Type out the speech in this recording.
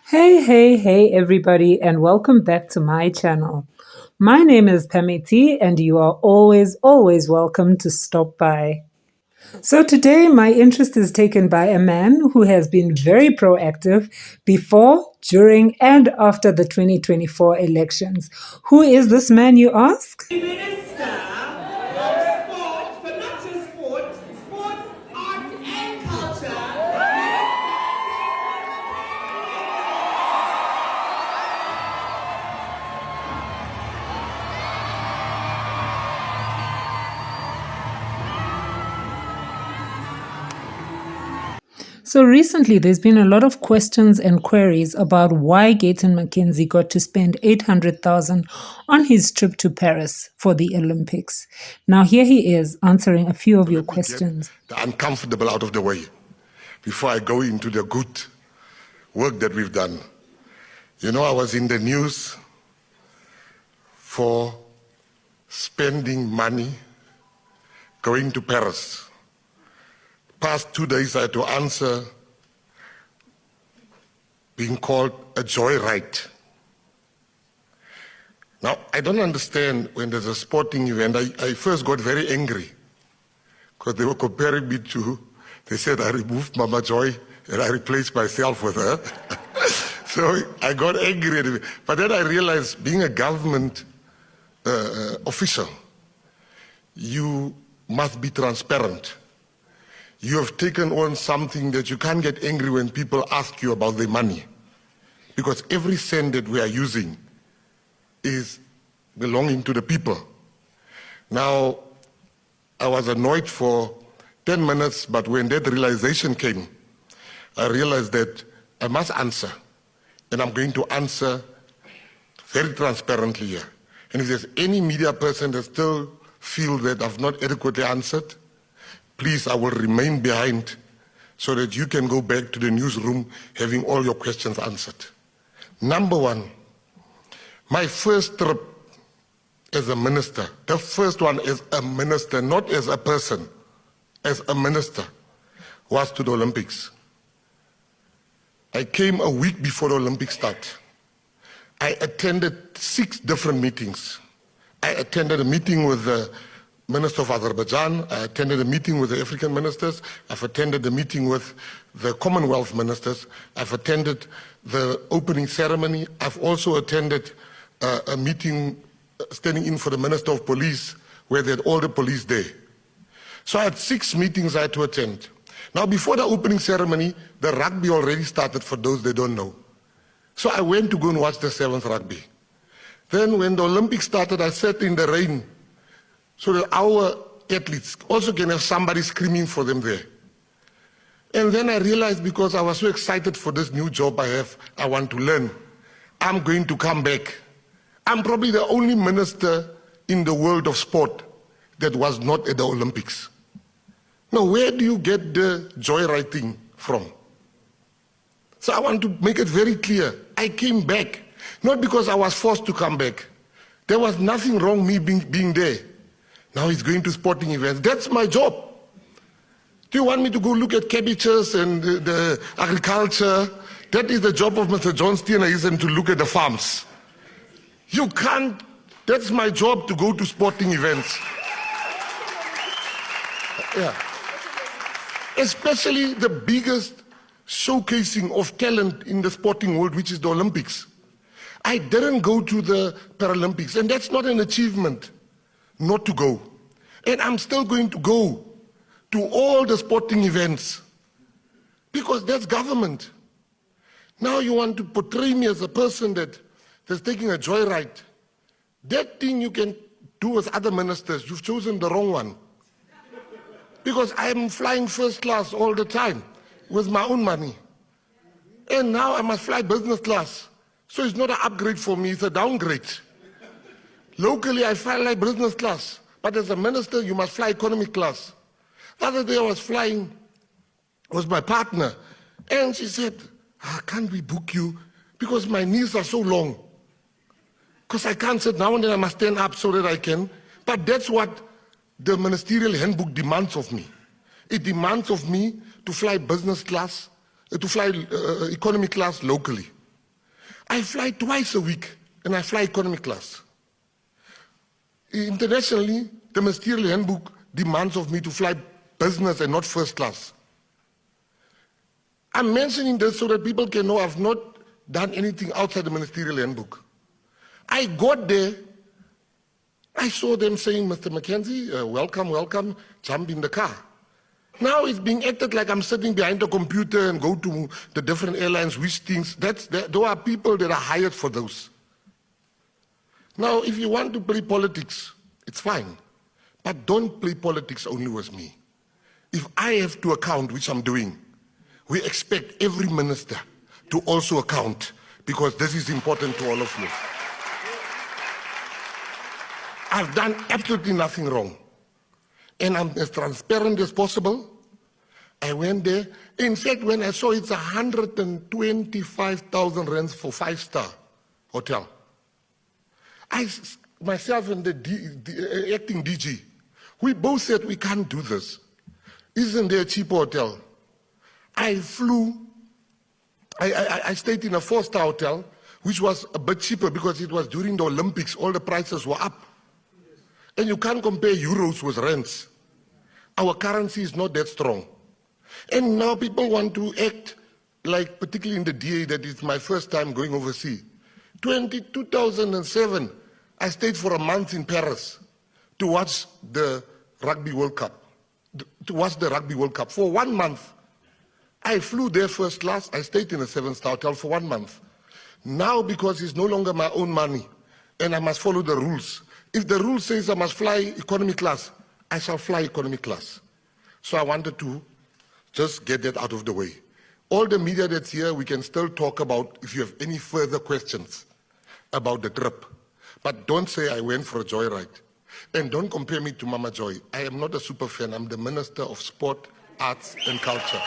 Hey, everybody, and welcome back to my channel. My name is Pamiti, and you are always welcome to stop by. So, today my interest is taken by a man who has been very proactive before, during, and after the 2024 elections. Who is this man, you ask? Minister of Sport, but not just sport, art and culture. So recently, there's been a lot of questions and queries about why Gayton McKenzi got to spend 800,000 on his trip to Paris for the Olympics. Now here he is answering a few of your questions. The uncomfortable out of the way before I go into the good work that we've done. You know, I was in the news for spending money going to Paris. Past 2 days I had to answer being called a joyride. Now, I don't understand when there's a sporting event. I first got very angry because they were comparing me to, they said I removed Mama Joy and I replaced myself with her. So I got angry. But then I realized being a government official, you must be transparent. You have taken on something that you can't get angry when people ask you about the money. Because every cent that we are using is belonging to the people. Now, I was annoyed for 10 minutes, but when that realization came, I realized that I must answer. And I'm going to answer very transparently here. And if there's any media person that still feels that I've not adequately answered, please, I will remain behind so that you can go back to the newsroom having all your questions answered. Number one, my first trip as a minister, the first one as a minister, not as a person, as a minister, was to the Olympics. I came a week before the Olympics start. I attended 6 different meetings. I attended a meeting with the Minister of Azerbaijan. I attended a meeting with the African ministers. I've attended a meeting with the Commonwealth ministers. I've attended the opening ceremony. I've also attended a meeting standing in for the Minister of Police where they had all the police there. So I had 6 meetings I had to attend. Now before the opening ceremony, the rugby already started for those that don't know. So I went to go and watch the 7th rugby. Then when the Olympics started, I sat in the rain so that our athletes also can have somebody screaming for them there. And then I realized, because I was so excited for this new job I have, I want to learn, I'm going to come back. I'm probably the only minister in the world of sport that was not at the Olympics. Now, where do you get the joyriding from? So I want to make it very clear. I came back, not because I was forced to come back. There was nothing wrong me being there. Now he's going to sporting events. That's my job. Do you want me to go look at cabbages and the agriculture? That is the job of Mr. John Steenhuisen, to look at the farms. You can't, that's my job, to go to sporting events. Yeah. Especially the biggest showcasing of talent in the sporting world, which is the Olympics. I didn't go to the Paralympics, and that's not an achievement not to go. And I'm still going to go to all the sporting events because that's government. Now you want to portray me as a person that's taking a joyride. That thing you can do as other ministers. You've chosen the wrong one. Because I'm flying first class all the time with my own money. And now I must fly business class. So it's not an upgrade for me, it's a downgrade. Locally, I fly like business class, but as a minister, you must fly economy class. The other day I was flying with my partner, and she said, can't we book you? Because my knees are so long. Because I can't sit down and then I must stand up so that I can. But that's what the ministerial handbook demands of me. It demands of me to fly business class, to fly economy class locally. I fly twice a week, and I fly economy class. Internationally, the Ministerial Handbook demands of me to fly business and not first class. I'm mentioning this so that people can know I've not done anything outside the Ministerial Handbook. I got there, I saw them saying, Mr. McKenzi, welcome, welcome, jump in the car. Now it's being acted like I'm sitting behind a computer and go to the different airlines, which things, there are people that are hired for those. Now, if you want to play politics, it's fine, but don't play politics only with me. If I have to account, which I'm doing, we expect every minister to also account, because this is important to all of you. I've done absolutely nothing wrong. And I'm as transparent as possible. I went there. In fact, when I saw it's 125,000 rands for 5-star hotel, myself and the acting DG, we both said we can't do this. Isn't there a cheaper hotel? I flew, I stayed in a 4-star hotel, which was a bit cheaper because it was during the Olympics, all the prices were up. And you can't compare euros with rands. Our currency is not that strong. And now people want to act like, particularly in the DA, that it's my first time going overseas. 2007, I stayed for a month in Paris to watch the Rugby World Cup. For 1 month. I flew there first class. I stayed in a 7-star hotel for 1 month. Now, because it's no longer my own money and I must follow the rules, if the rule says I must fly economy class, I shall fly economy class. So I wanted to just get that out of the way. All the media that's here, we can still talk about if you have any further questions about the trip. But don't say I went for a joyride. And don't compare me to Mama Joy. I am not a super fan. I'm the Minister of Sport, Arts and Culture.